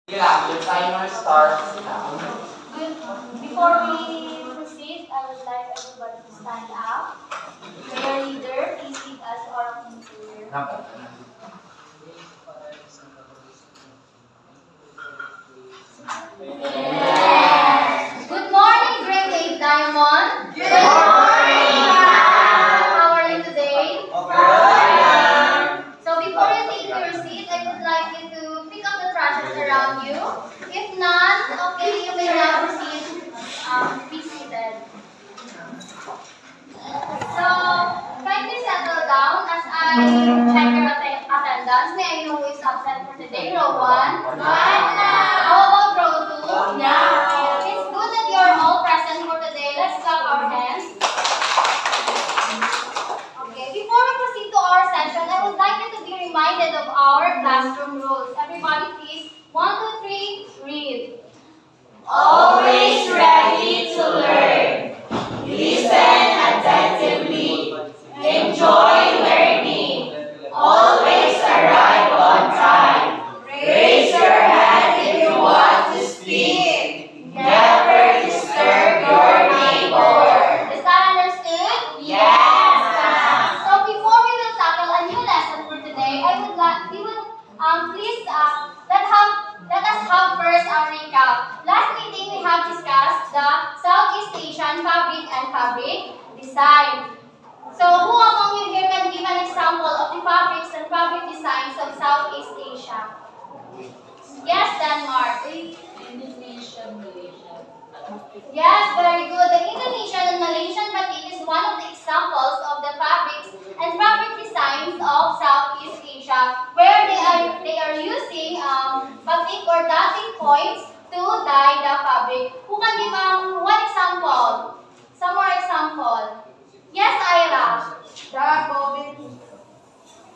Yeah, your timer starts now. Before we proceed, I would like everybody to stand up. Prayer leader, please lead us all in prayer. Yes. Good morning, grade 8 Diamond. Good morning. How are you today? Good. So before you take your seat, I would like you to pick up the trashes around you. If none, okay, you may now proceed. Be seated. So, kindly settle down as I check your attendance. May I know who is absent for today? Row 1? How about row 2? It's good that you are all present for today. Let's clap our hands. Okay, before we proceed to our session, I would like you to be reminded of our classroom rules. Everybody please, 1, 2, 3, read. Always ready to learn. Listen attentively. Enjoy learning. Always arrive on time. Raise your hand if you want to speak. Never disturb your neighbor. Is that understood? Yes. So before we will tackle a new lesson for today, please let us have first a recap. Last meeting we have discussed the Southeast Asian fabric and fabric design. So who among you here can give an example of the fabrics and fabric designs of Southeast Asia? Yes, Denmark. Indonesia, Malaysia. Yes, very good. The Indonesian and Malaysian batik is one of the examples of the fabrics and fabric designs of Southeast Asia, where they are using batik or dotting points to dye the fabric. Who can give one example? Some more example. Yes, Ira. The golden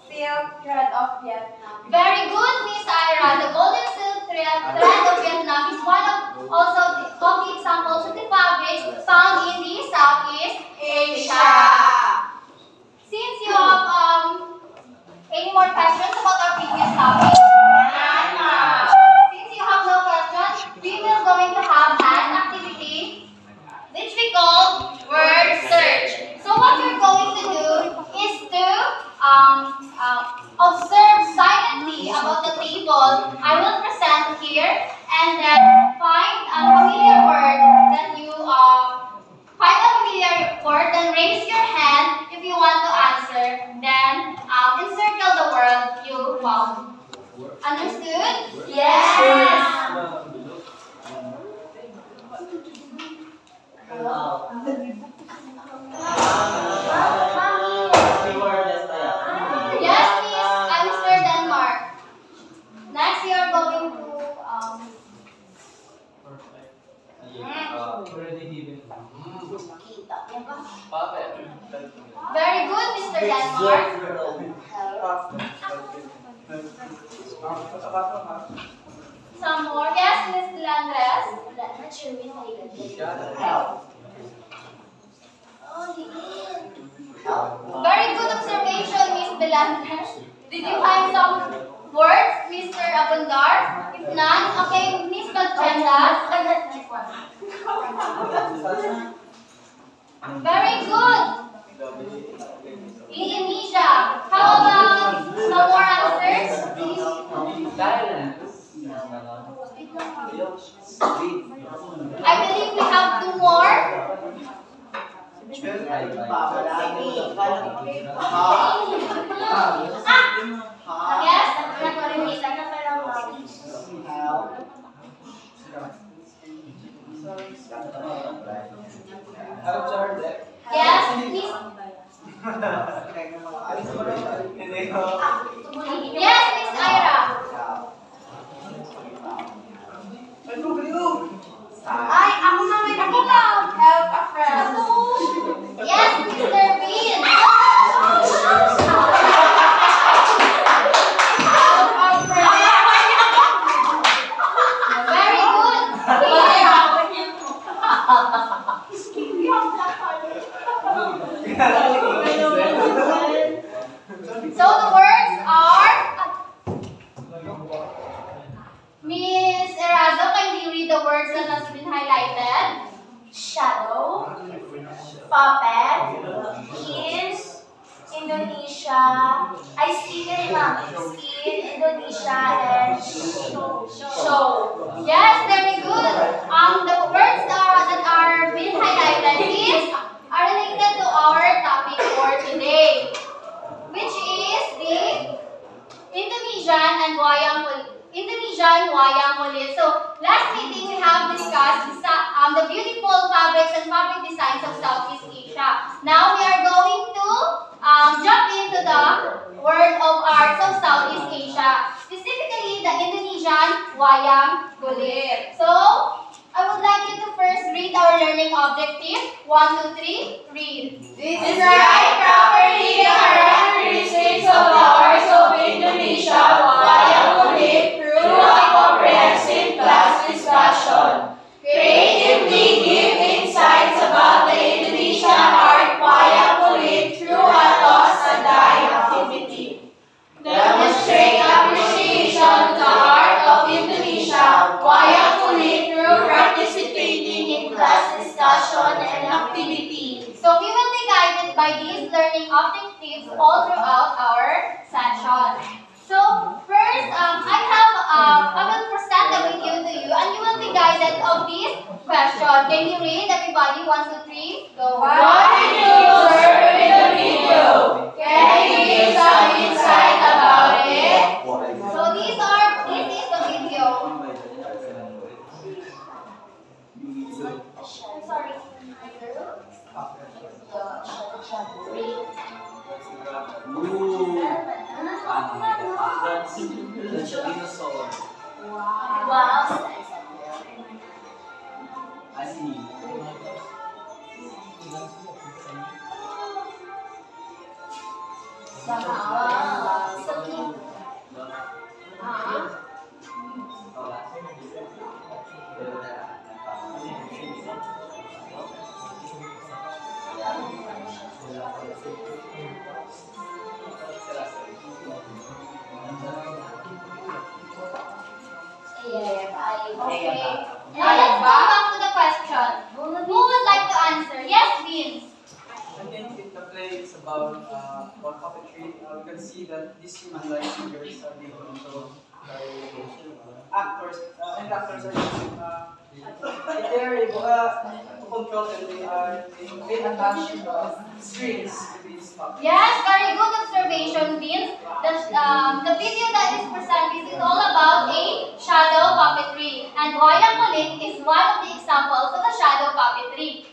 silk thread of Vietnam. Very good, Miss Ira. The golden silk thread of Vietnam is one of the examples of the fabrics found in the Southeast Asia. Since you have any more questions about our previous topic? Since you have no questions, we will going to have an activity which we call word search. So what you're going to do is to observe silently about the table I will present here, and then find a familiar word that you then raise your hand if you want to answer. Then encircle the word you found. Understood? Yes. Yes, please. I'm Mr. Denmark. Next, you are going to very good, Mr. Denmark. Some more. Yes, Ms. Landres. Very good observation, Ms. Belandres. Did you find some words, Mr. Abundar? If none, okay, Ms. Bagchenda. Very good. Indonesia. How about some more answers? I believe we have 2 more. Yes? Yes, please. Yes, Miss Ira. Ay, ako na may nakita. Help a friend. Yes, Mr. Bean. Help a friend. puppet in Indonesia. I speak in Indonesia and show. Yes, very good. The words that are being highlighted are related to our topic for today, which is the Indonesian wayang kulit. So last meeting we have discussed the beautiful fabrics and fabric designs of Southeast Asia. Now we are going to jump into the world of arts of Southeast Asia, specifically the Indonesian wayang kulit. So I would like you to first read our learning objective. 1, 2, 3, read. Describe properly the characteristics of the arts of Indonesia wayang kulit through a comprehensive class discussion. Creatively give insights about the Indonesian art wayang kulit through a toss and die activity. Demonstrate appreciation of the art of Indonesia wayang kulit through participating in class discussion and activity. So we will be guided by these learning objectives all throughout our session. So first, I will present the video to you, and you will be guided of this question. Can you read, everybody? 1, 2, 3, go. What did you observe in the video? Can you give some insight about it? So this is the video. Sorry. Wow. I see. Wow. So cute. Okay. Now let's move on to the question. Who would like to answer? Yes, Vince. I think the play is about puppetry. We can see that these human-like figures are being controlled by actors, and actors are using, they are able to control them. They attach strings to these puppets. Yes, very good observation, Vince. The video that is presented is all about a shadow puppetry, and wayang kulit is one of the examples of the shadow puppetry.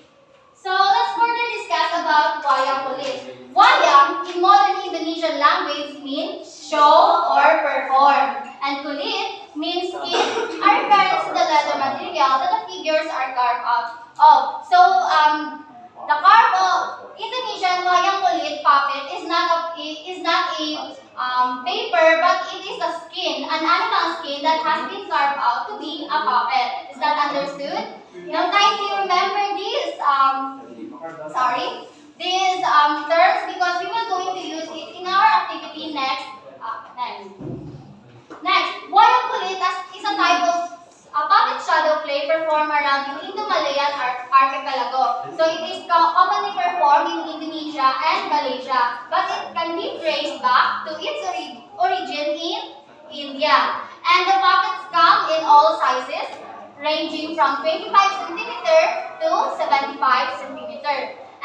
So let's further discuss about wayang kulit. Wayang in modern Indonesian language means show or perform, and kulit means skin, are referring to the leather material that the figures are carved out of. So the carved Indonesian wayang kulit puppet is not a paper, but it is a skin, an animal skin that has been carved out to be a puppet. Is that understood? Now, kindly remember these terms, because we will going to use it in our activity next. Next, wayang kulit is a type of puppet shadow play performed around the Indo-Malayan archipelago. So it is commonly performed in Indonesia and Malaysia, but it can be traced back to its origin in India. And the puppets come in all sizes, ranging from 25 cm to 75 cm.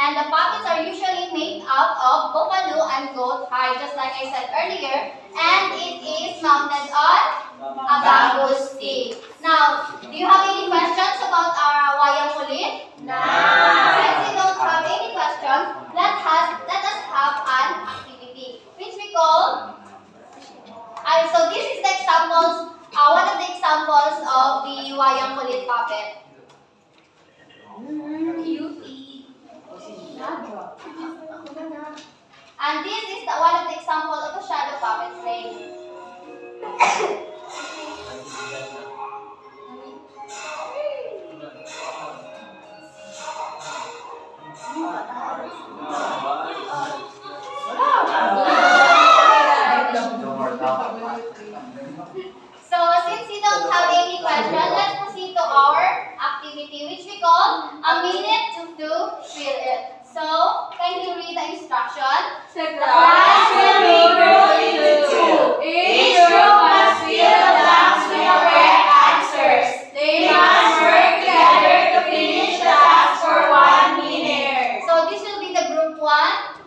And the puppets are usually made out of buffalo and goat hide, just like I said earlier. And it is mounted on a bamboo stick. Now, do you have any questions about our wayang kulit? No. Since you don't have any questions, let us have an activity, which we call. So this is the examples. One of the examples of the wayang kulit puppet. And this is one of the examples of a shadow puppet play. So since you don't have any question, let's proceed to our activity, which we call a minute to feel it. So, can you read the instruction? The class will be grouped into two. Each group must fill the blanks with correct answers. They must work together to finish the task for 1 minute. So, this will be the group 1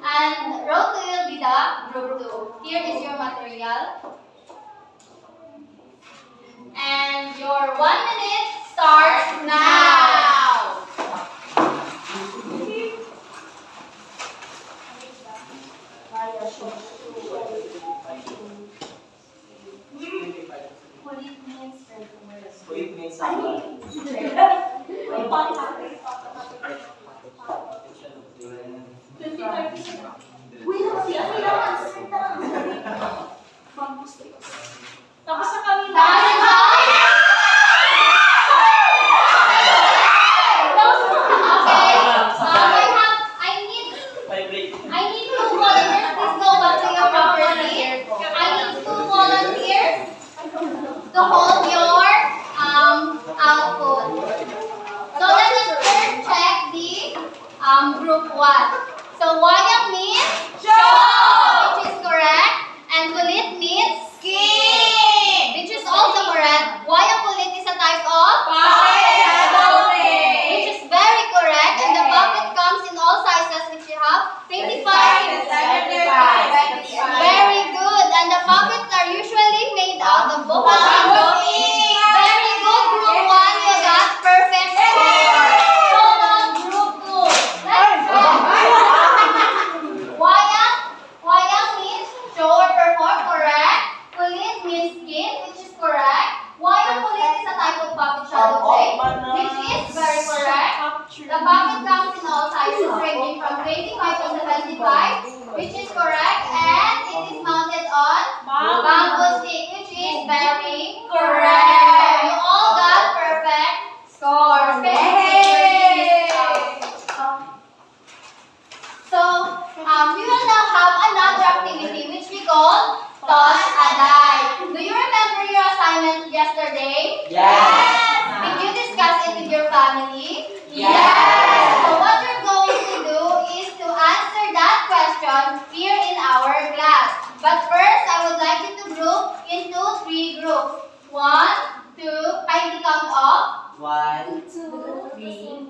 and row 2 will be the group 2. Here is your material. And your 1 minute starts now. Wait means something. Tapos na kami na. Time out. Okay. I need two volunteers. Please go back to your proper seat. I need two volunteers to hold your output. So let us first check the group 1. So wayang means show, which is correct, and kulit means skin, which is also correct. Wayang kulit is a type of which is very correct, and the puppet comes in all sizes, which you have 25 and 75. Very good, and the puppets are usually made out of buffalo ink. Very good, group 1, you got perfect score. So now group 2, let's go. Wayang means show or perform, correct. Kulit means skin, which is correct. Wayang kulit is a type of puppet shadow play, which is very correct. The puppet comes in all sizes ranging from 25 to 75, which is correct, and it is mounted on bamboo stick, which is very correct. You all got perfect scores. So, we will now have another activity which we call Toss a Die. Do you remember your assignment yesterday? Yes. Did you discuss it with your family? Yes. So what you're going to do is to answer that question here in our class. But first, I would like you to group into 3 groups. 1, 2, kindly count off. 1, 2, 3,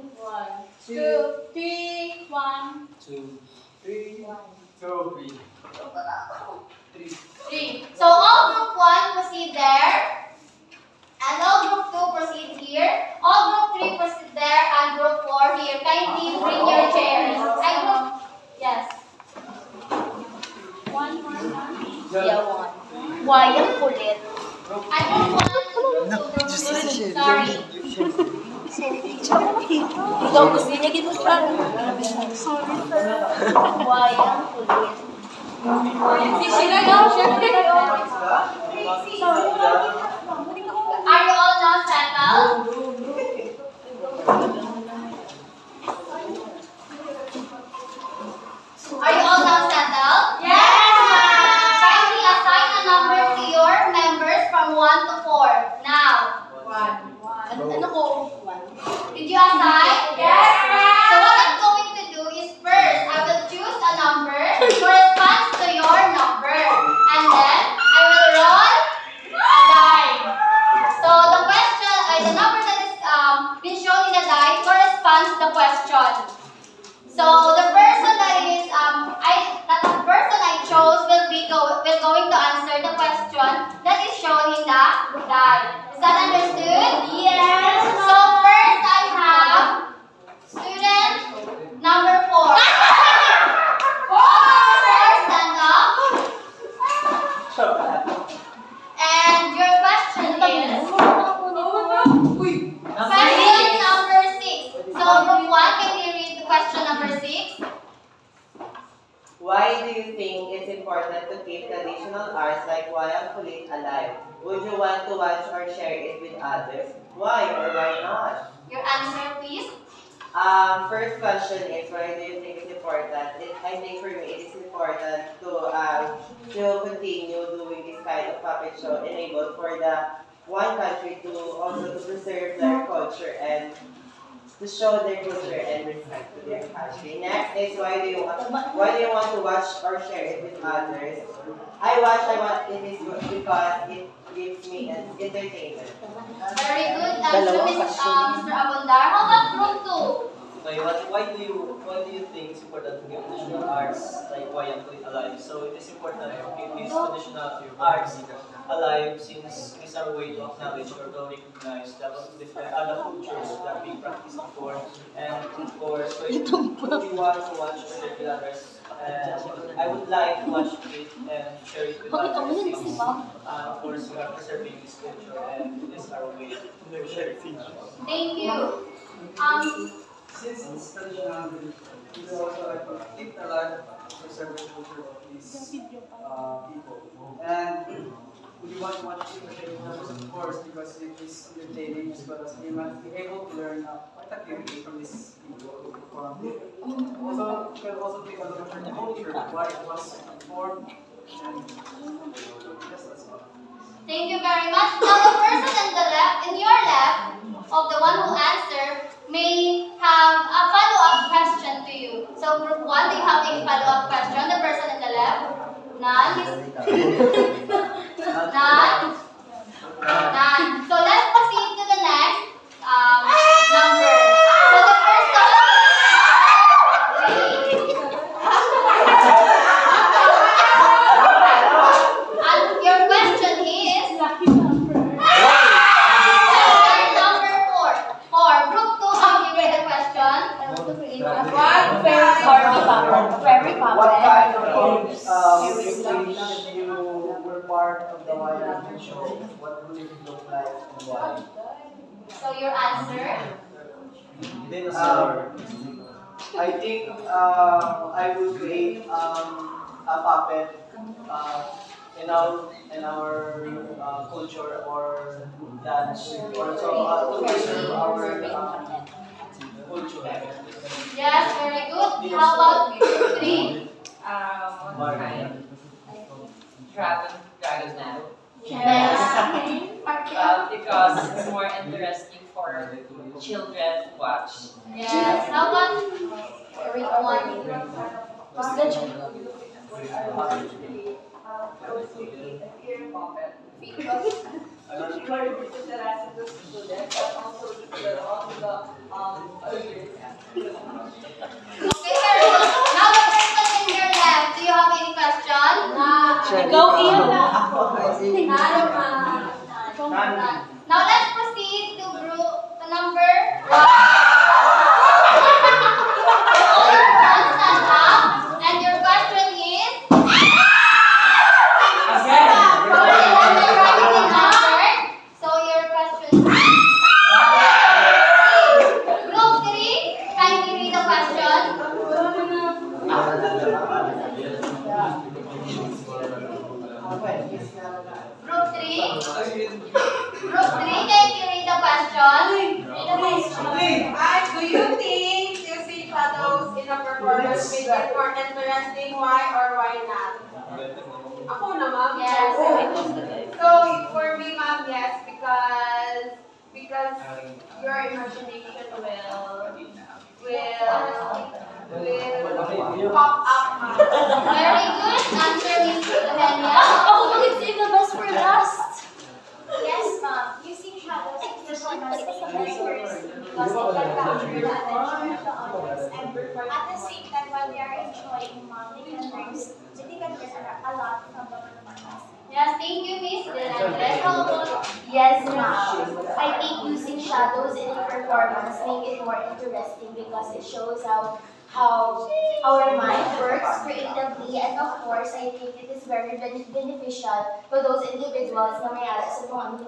2, 3, 1, 2, 3, 3. So all group 1 proceed there. And all group 2 proceed here. All group 3 proceed there. And group 4 here. Kindly bring your chairs. And group, yes. One more time. Wayang kulit. And group 1 and group 2. Sorry. Ikaw gusto niya gito siya. Wayang kulit. Sila daw, syempre. Are you all now settled? Are you all now settled? Yes, ma'am. Kindly assign a number to your members from 1 to 4. Now. Ano ko? Did you assign? Yes, ma'am. So what I'm going to do is first, I will choose a number corresponds to your number. And then, I will roll a die. So the question, the number that is been shown in the die corresponds to the question. So the person that is, the person I chose will going to answer the question that is shown in the die. Is that understood? Yes. So first I have student number 4. Stand up. And your question is question number 6. So group 1, can you read the question number 6? Why do you think it's important to keep traditional arts like wayang kulit alive? Would you want to watch or share it with others? Why or why not? Your answer, please. First question is, why do you think it's important? I think for me, it is important to continue doing this kind of puppet show, enabled for the one country to also to preserve their culture and to show their culture and respect to their country. Next is why do you want to watch or share it with others? I want it is because it gives me an entertainment. Very good answer, Mr. Abundar. How about group 2? Okay, why do you think it's important to keep traditional arts like wayang kulit alive? So it is important to keep these traditional arts alive since it is our way to acknowledge or to recognize the different other cultures that we practiced before. And of course, we want to watch with others. And I would like to watch it and share it with others since of course we are preserving this culture and it is our way to share it. Thank you. Since it's traditional, we also like to keep alive the preserve the culture of these people. And we want to watch it, of course, because it is entertaining as well as we might be able to learn quite a few from these people. Also, we can also take a look at the culture, why it was formed, and yes, that's all. Thank you very much. Now the person in your left, of the one who answered, may have a follow-up question to you. So group 1, do you have any follow-up question? The person in the left? None? None? None. So let's proceed to the next number. So the person... And your question is... Number 4. For group 2, how do you read the question? What kind of stage you were part of the wayang show? What would it look like and why? So your answer? I think I will create a puppet in our culture or dance or so to preserve our culture. Yes, very good. How about group 3? What kind? Dragon now. Yes. Because it's more interesting for children to watch. Yes. How about group 1? Okay, very good. Now the person in your left, do you have any question? Go in. Now let's proceed to group number 1. Stand up, and your question is. So your question. Group 3, kindly read the question. Group 3. Group 3, can you read the question? Do you think using shadows in a performance make it more interesting? Why or why not? Ako na, ma'am. Yes. So, for me, ma'am, yes, because your imagination will pop up, ma'am. Very good answer, Miss Eugenia. Save the best for last. Yes, ma'am. Using shadows in performance is the best first because it can capture the attention of the audience and at the same time while they are enjoying, ma'am, they can learn a lot from the performance. Yes, thank you, Miss Delandres. How about Yes, ma'am. I think using shadows in a performance make it more interesting because it shows how our mind works creatively, and of course, I think it is very beneficial to those individuals na may alas sa mga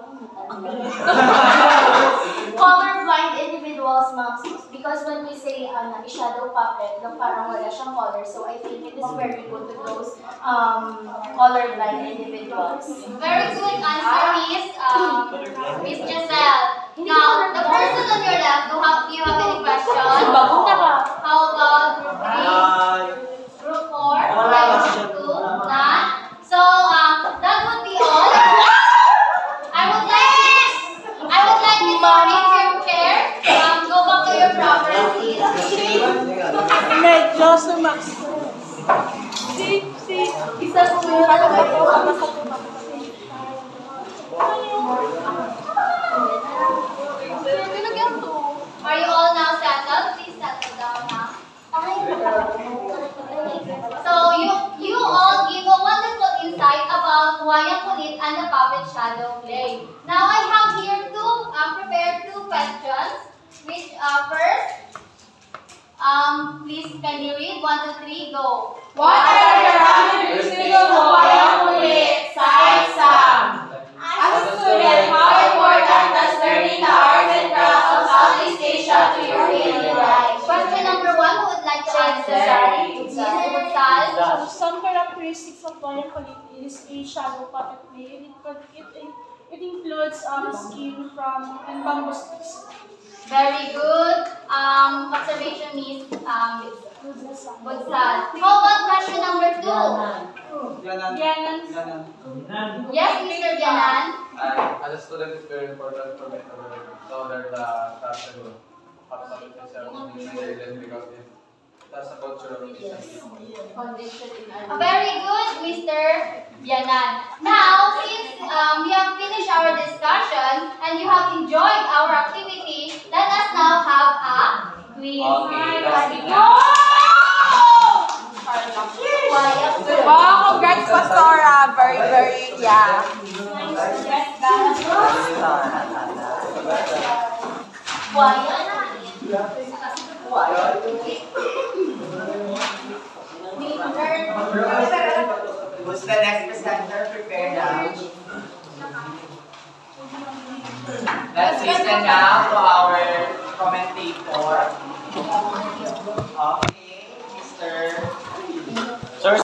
colorblind individuals, ma'am, because when we say shadow puppet, parang wala siyang color, so I think it is very good to those colorblind individuals. very good answer, Miss Giselle. Now, the person on your left, do you have any question? How about group 3? Group 4? Group 2? None? So, that would be all. I would like you to take your chair, go back to your Joshua Max. Isa po yung Are you all now settled? Please settle down now. So you all give a wonderful insight about wayang kulit and the puppet shadow play. Now I have here prepared two questions. Which first, please can you read 1, 2, 3, go. What are the characteristics of wayang kulit? Cite some. As a student, how important does learning the arts and crafts of Southeast Asia to your daily life? Question number 1, who would like to answer? Butsal. Some characteristics of wayang kulit is a shadow puppet play. It includes skin from and bamboo sticks. Very good. Observation means Butsal. How about question number 2? Yanan. Yes, Mr. Bianan. As a student, it's very important for me to learn the craft and puppet itself because it has a cultural history. Very good, Mr. Bianan. Now, since we have finished our discussion and you have enjoyed our activity, let us now have a quiz. Wow, congrats, Pastora. Very, yeah. Who's the next presenter? Prepare now. Let's listen now to our commentator. Okay, Mr.